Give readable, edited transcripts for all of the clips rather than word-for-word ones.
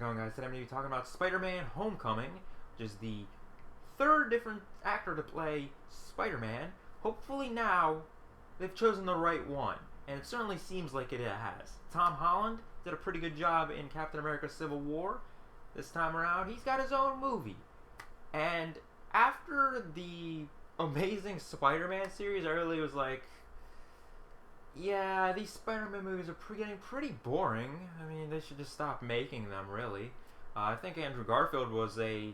going, guys? Today I'm going to be talking about Spider-Man Homecoming, which is the third different actor to play Spider-Man. Hopefully now they've chosen the right one, and it certainly seems like it has. Tom Holland did a pretty good job in Captain America Civil War. This time around, he's got his own movie. And after the Amazing Spider-Man series, I really was like, yeah, these Spider-Man movies are getting pretty boring. I mean, they should just stop making them, really. I think Andrew Garfield was a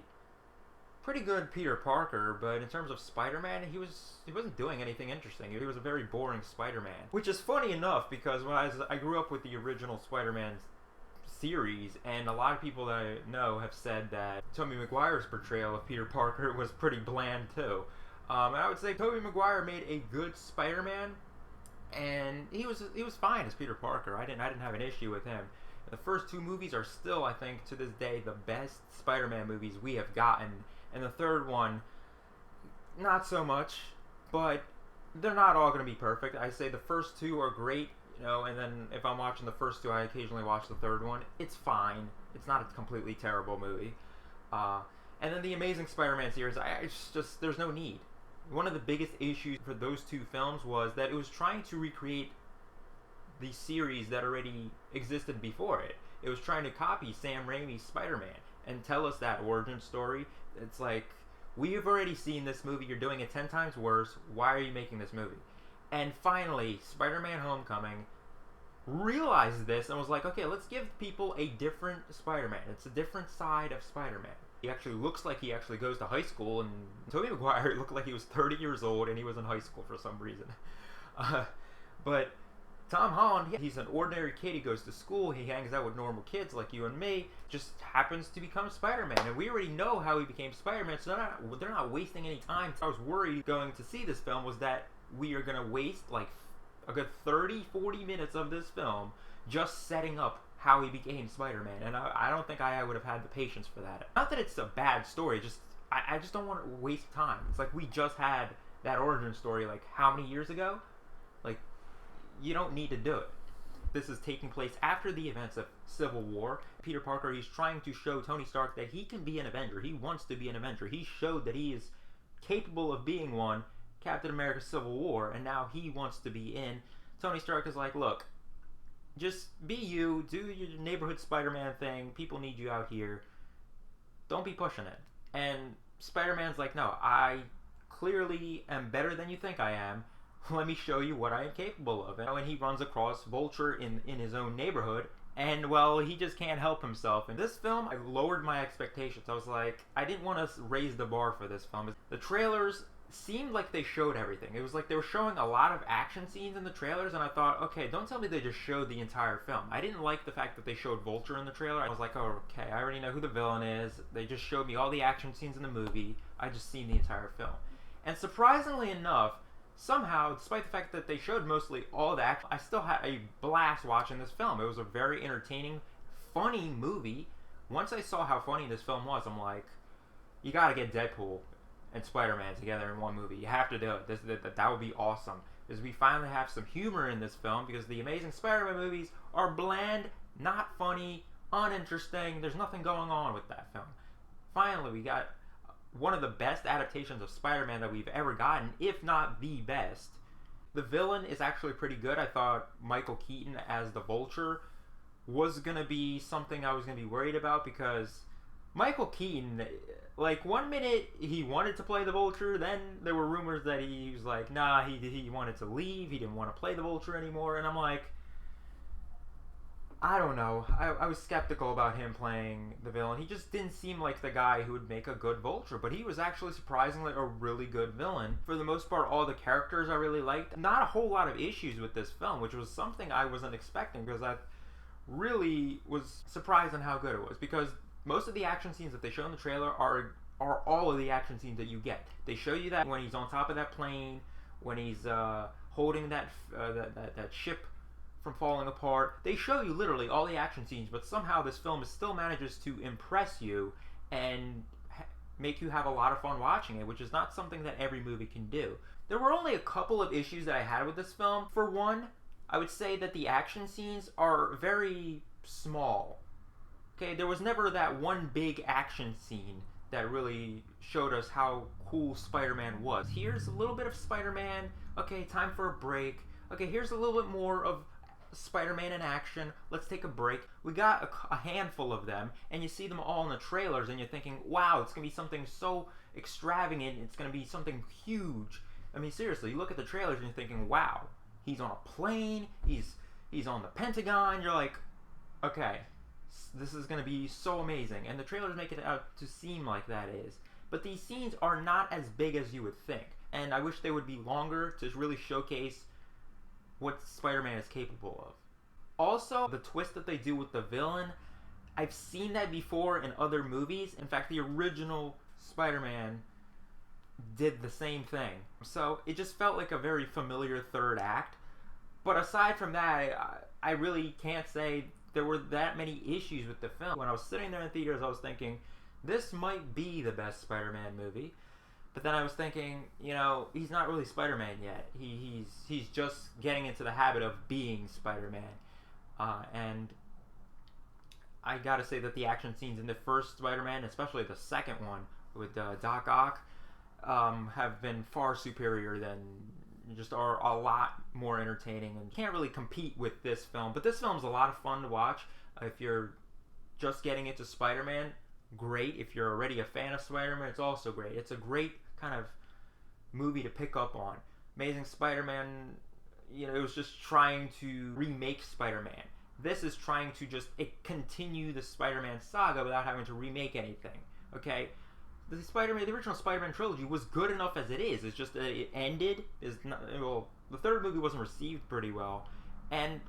pretty good Peter Parker, but in terms of Spider-Man, he wasn't doing anything interesting. He was a very boring Spider-Man. Which is funny enough, because I grew up with the original Spider-Man series, and a lot of people that I know have said that Tobey Maguire's portrayal of Peter Parker was pretty bland, too. And I would say Tobey Maguire made a good Spider-Man, and he was fine as Peter Parker. I didn't have an issue with him. The first two movies are still, I think, to this day, the best Spider-Man movies we have gotten. And the third one, not so much, but they're not all going to be perfect. I say the first two are great, and then if I'm watching the first two, I occasionally watch the third one. It's fine. It's not a completely terrible movie. And then the Amazing Spider-Man series, there's no need. One of the biggest issues for those two films was that it was trying to recreate the series that already existed before it. It was trying to copy Sam Raimi's Spider-Man and tell us that origin story. It's like, we have already seen this movie, you're doing it 10 times worse, why are you making this movie? And finally, Spider-Man Homecoming realized this and was like, okay, let's give people a different Spider-Man. It's a different side of Spider-Man. He actually looks like he actually goes to high school, and Tobey Maguire looked like he was 30 years old and he was in high school for some reason. But Tom Holland, he's an ordinary kid. He goes to school, he hangs out with normal kids like you and me, just happens to become Spider-Man. And we already know how he became Spider-Man, so they're not wasting any time. I was worried going to see this film was that we are going to waste like a good 30-40 minutes of this film just setting up how he became Spider-Man, and I don't think I would have had the patience for that. Not that it's a bad story, I just don't want to waste time. It's like we just had that origin story like how many years ago? Like, you don't need to do it. This is taking place after the events of Civil War. Peter Parker, he's trying to show Tony Stark that he can be an Avenger. He wants to be an Avenger. He showed that he is capable of being one, Captain America Civil War, and now he wants to be in. Tony Stark is like, look, just be you, do your neighborhood Spider-Man thing, people need you out here, don't be pushing it. And Spider-Man's like, no, I clearly am better than you think I am, let me show you what I am capable of. And he runs across Vulture in his own neighborhood, and well, he just can't help himself. In this film, I lowered my expectations. I was like, I didn't want to raise the bar for this film. The trailers seemed like they showed everything. It was like they were showing a lot of action scenes in the trailers, and I thought, okay, don't tell me they just showed the entire film. I didn't like the fact that they showed Vulture in the trailer. I was like, oh, okay, I already know who the villain is. They just showed me all the action scenes in the movie. I just seen the entire film. And surprisingly enough, somehow, despite the fact that they showed mostly all the action, I still had a blast watching this film. It was a very entertaining, funny movie. Once I saw how funny this film was, I'm like, you gotta get Deadpool and Spider-Man together in one movie. You have to do it. That would be awesome. Because we finally have some humor in this film, because the Amazing Spider-Man movies are bland, not funny, uninteresting. There's nothing going on with that film. Finally, we got one of the best adaptations of Spider-Man that we've ever gotten, if not the best. The villain is actually pretty good. I thought Michael Keaton as the Vulture was going to be something I was going to be worried about, because Michael Keaton, like, one minute he wanted to play the Vulture, then there were rumors that he was like, nah, he wanted to leave, he didn't want to play the Vulture anymore, and I'm like, I don't know. I was skeptical about him playing the villain. He just didn't seem like the guy who would make a good Vulture, but he was actually surprisingly a really good villain. For the most part, all the characters I really liked. Not a whole lot of issues with this film, which was something I wasn't expecting, because I really was surprised on how good it was, because most of the action scenes that they show in the trailer are all of the action scenes that you get. They show you that when he's on top of that plane, when he's holding that ship from falling apart. They show you literally all the action scenes, but somehow this film still manages to impress you and make you have a lot of fun watching it, which is not something that every movie can do. There were only a couple of issues that I had with this film. For one, I would say that the action scenes are very small. Okay, there was never that one big action scene that really showed us how cool Spider-Man was. Here's a little bit of Spider-Man. Okay, time for a break. Okay, here's a little bit more of Spider-Man in action. Let's take a break. We got a handful of them, and you see them all in the trailers, and you're thinking, wow, it's going to be something so extravagant. It's going to be something huge. I mean, seriously, you look at the trailers, and you're thinking, wow, he's on a plane. He's on the Pentagon. You're like, okay, this is going to be so amazing. And the trailers make it out to seem like that is. But these scenes are not as big as you would think. And I wish they would be longer to really showcase what Spider-Man is capable of. Also, the twist that they do with the villain, I've seen that before in other movies. In fact, the original Spider-Man did the same thing. So it just felt like a very familiar third act. But aside from that, I really can't say there were that many issues with the film. When I was sitting there in theaters, I was thinking, this might be the best Spider-Man movie. But then I was thinking, you know, he's not really Spider-Man yet. He's just getting into the habit of being Spider-Man. And I gotta say that the action scenes in the first Spider-Man, especially the second one with Doc Ock, have been far superior than, just are a lot more entertaining and can't really compete with this film. But this film's a lot of fun to watch. If you're just getting into Spider-Man, great. If you're already a fan of Spider-Man, it's also great. It's a great kind of movie to pick up on. Amazing Spider-Man, you know, it was just trying to remake Spider-Man. This is trying to just continue the Spider-Man saga without having to remake anything. Okay? The original Spider-Man trilogy was good enough as it is. It's just that it ended. The third movie wasn't received pretty well, and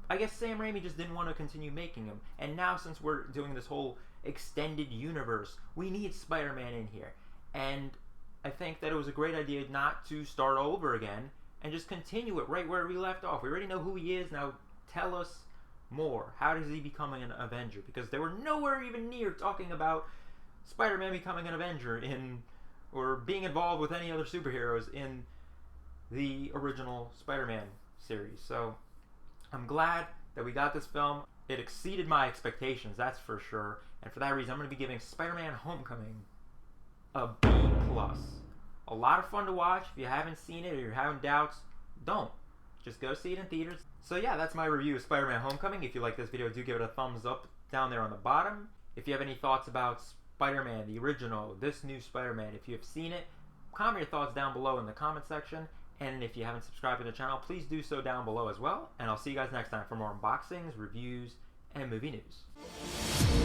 I guess Sam Raimi just didn't want to continue making them. And now, since we're doing this whole extended universe, we need Spider-Man in here. And I think that it was a great idea not to start over again and just continue it right where we left off. We already know who he is. Now tell us more. How does he become an Avenger? Because they were nowhere even near talking about Spider-Man becoming an Avenger or being involved with any other superheroes in the original Spider-Man series. So I'm glad that we got this film. It exceeded my expectations, that's for sure. And for that reason, I'm going to be giving Spider-Man Homecoming a B+. A lot of fun to watch. If you haven't seen it or you're having doubts, don't. Just go see it in theaters. So yeah, that's my review of Spider-Man Homecoming. If you like this video, do give it a thumbs up down there on the bottom. If you have any thoughts about Spider-Man, the original, this new Spider-Man, if you have seen it, comment your thoughts down below in the comment section. And if you haven't subscribed to the channel, please do so down below as well. And I'll see you guys next time for more unboxings, reviews, and movie news.